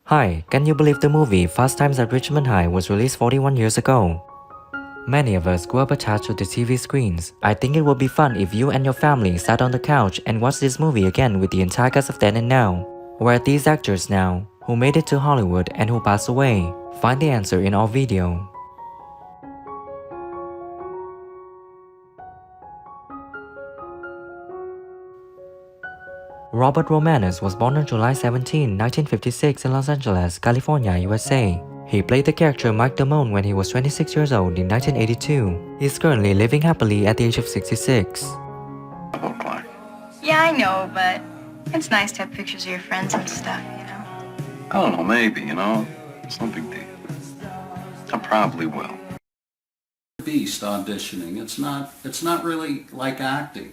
Hi, can you believe the movie Fast Times at Ridgemont High was released 41 years ago? Many of us grew up attached to the TV screens. I think it would be fun if you and your family sat on the couch and watched this movie again with the entire cast of then and now. Where are these actors now? Who made it to Hollywood and who passed away? Find the answer in our video. Robert Romanus was born on July 17, 1956 in Los Angeles, California, USA. He played the character Mike Damone when he was 26 years old in 1982. He is currently living happily at the age of 66. Yeah, I know, but it's nice to have pictures of your friends and stuff, you know? I don't know, maybe, It's no big deal. I probably will. Beast auditioning. It's not really like acting.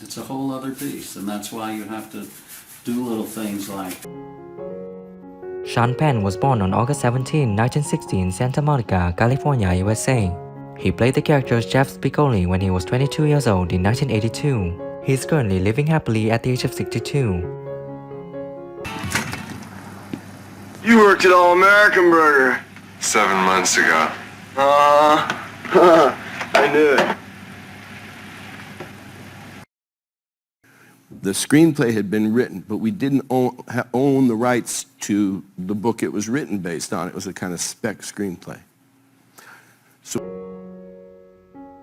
It's a whole other beast, and that's why you have to do little things like... Sean Penn was born on August 17, 1960 in Santa Monica, California, USA. He played the character Jeff Spicoli when he was 22 years old in 1982. He is currently living happily at the age of 62. You worked at All American Burger. 7 months ago. I knew it. The screenplay had been written, but we didn't own the rights to the book it was written based on. It was a kind of spec screenplay.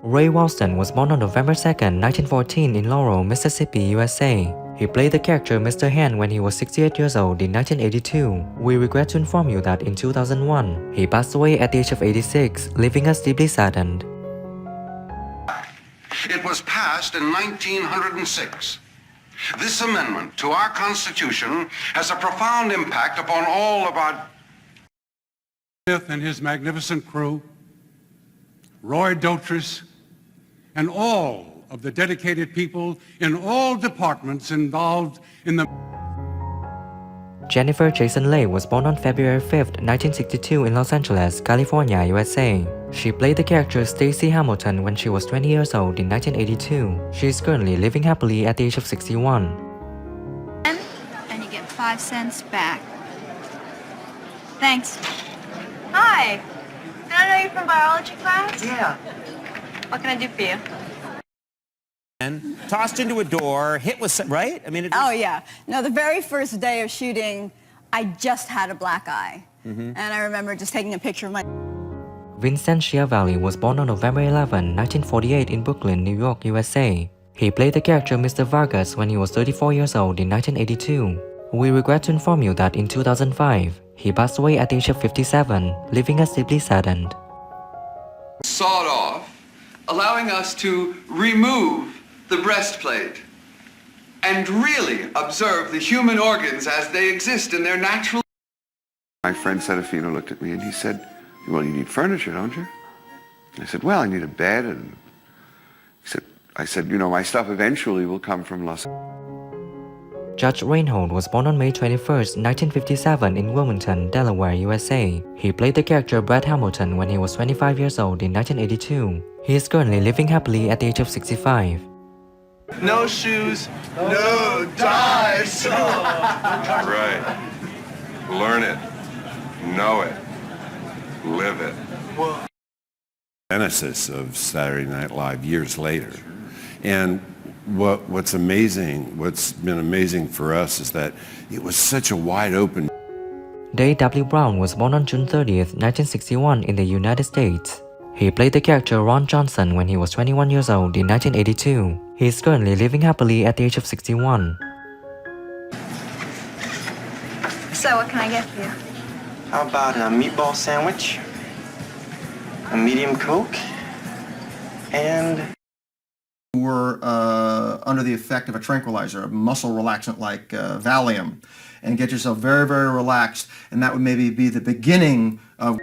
Ray Walston was born on November 2, 1914 in Laurel, Mississippi, USA. He played the character Mr. Hand when he was 68 years old in 1982. We regret to inform you that in 2001, he passed away at the age of 86, leaving us deeply saddened. It was passed in 1906. This amendment to our Constitution has a profound impact upon all of our... and his magnificent crew, Roy Dotrice, and all of the dedicated people in all departments involved in the... Jennifer Jason Leigh was born on February 5, 1962 in Los Angeles, California, USA. She played the character Stacy Hamilton when she was 20 years old in 1982. She is currently living happily at the age of 61. And you get 5 cents back. Thanks. Hi. Did I know you from biology class? Yeah. What can I do for you? Tossed into a door, hit with some, right? I mean, it was... Oh, yeah. No, the very first day of shooting, I just had a black eye. And I remember just taking a picture of my... Vincent Schiavelli was born on November 11, 1948 in Brooklyn, New York, USA. He played the character Mr. Vargas when he was 34 years old in 1982. We regret to inform you that in 2005, he passed away at the age of 57, leaving us deeply saddened. Sawed off, allowing us to remove the breastplate and really observe the human organs as they exist in their natural... My friend Serafino looked at me and he said, well, you need furniture, don't you? And I said, well, I need a bed. And I said, my stuff eventually will come from Los Angeles. Judge Reinhold was born on May 21, 1957 in Wilmington, Delaware, USA. He played the character Brad Hamilton when he was 25 years old in 1982. He is currently living happily at the age of 65. No shoes, no dives. Right. Learn it. Know it. Live it. Genesis of Saturday Night Live years later. And what's been amazing for us is that it was such a wide open... Dave W. Brown was born on June 30, 1961 in the United States. He played the character Ron Johnson when he was 21 years old in 1982. He is currently living happily at the age of 61. So, what can I get for you? How about a meatball sandwich, a medium Coke, and... were under the effect of a tranquilizer, a muscle relaxant like Valium, and get yourself very, very relaxed, and that would maybe be the beginning of...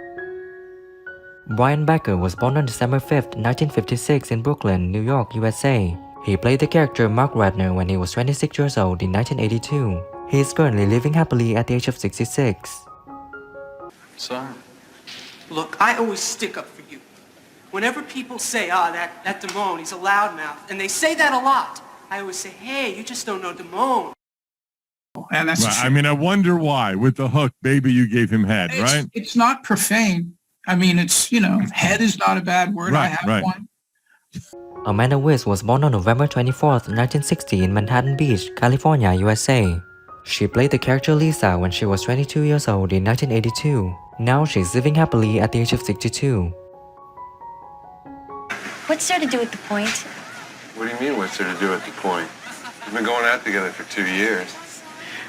Brian Becker was born on December 5, 1956 in Brooklyn, New York, USA. He played the character Mark Radner when he was 26 years old in 1982. He is currently living happily at the age of 66. Sorry. Look, I always stick up for you. Whenever people say, that Damone, he's a loudmouth, and they say that a lot, I always say, hey, you just don't know Damone. And that's Right. I mean, I wonder why. With the hook, baby, you gave him head, right? It's not profane. I mean, it's, you know, head is not a bad word. I have one. Amanda Wyss was born on November 24th, 1960 in Manhattan Beach, California, USA. She played the character Lisa when she was 22 years old in 1982. Now she's living happily at the age of 62. What's there to do at the point? What do you mean, what's there to do at the point? We've been going out together for 2 years.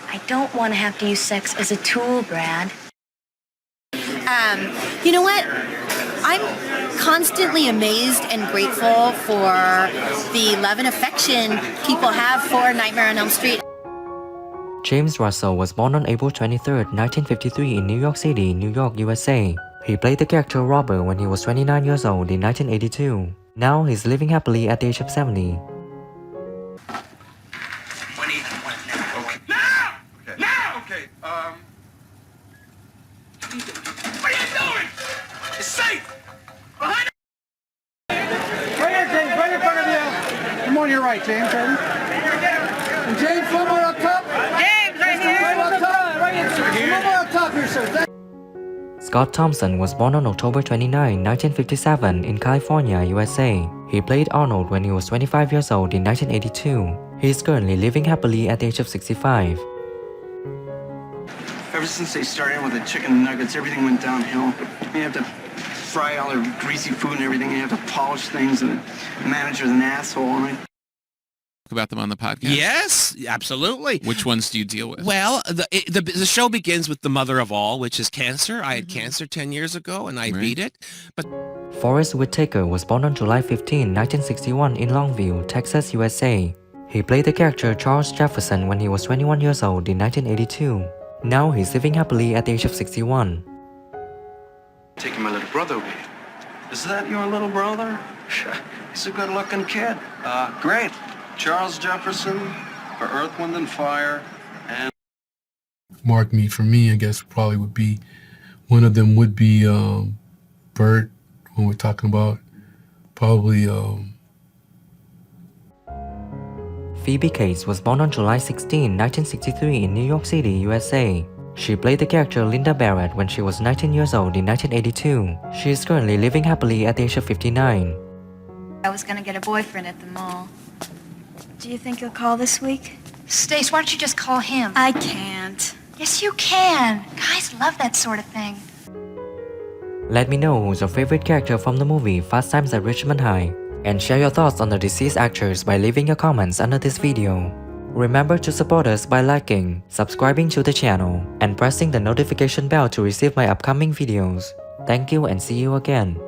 I don't want to have to use sex as a tool, Brad. You know what? I'm constantly amazed and grateful for the love and affection people have for Nightmare on Elm Street. James Russell was born on April 23, 1953 in New York City, New York, USA. He played the character Robert when he was 29 years old in 1982. Now he's living happily at the age of 70. Okay, what are you doing? It's safe! Behind Right here, James, right in front of you. Come on your right, James. And James, one more up top. James, right here. Right up top. Right here. One more up top here, sir. Scott Thompson was born on October 29, 1957 in California, USA. He played Arnold when he was 25 years old in 1982. He is currently living happily at the age of 65. Ever since they started with the chicken nuggets, everything went downhill. You have to fry all their greasy food and everything. You have to polish things, and the manager's an asshole. And about them on the podcast? Yes, absolutely. Which ones do you deal with? Well, the show begins with the mother of all, which is cancer. I had cancer 10 years ago, and I beat it. But Forrest Whitaker was born on July 15, 1961 in Longview, Texas, USA. He played the character Charles Jefferson when he was 21 years old in 1982. Now he's living happily at the age of 61. taking my little brother over here. Is that your little brother? He's a good-looking kid. Great. Charles Jefferson for Earth, Wind, and Fire, and... Mark me, for me, I guess probably would be, one of them would be Bert, when we're talking about probably... Phoebe Cates was born on July 16, 1963 in New York City, USA. She played the character Linda Barrett when she was 19 years old in 1982. She is currently living happily at the age of 59. I was gonna get a boyfriend at the mall. Do you think he'll call this week? Stace, why don't you just call him? I can't. Yes, you can. Guys love that sort of thing. Let me know who's your favorite character from the movie Fast Times at Ridgemont High, and share your thoughts on the deceased actors by leaving your comments under this video. Remember to support us by liking, subscribing to the channel, and pressing the notification bell to receive my upcoming videos. Thank you and see you again.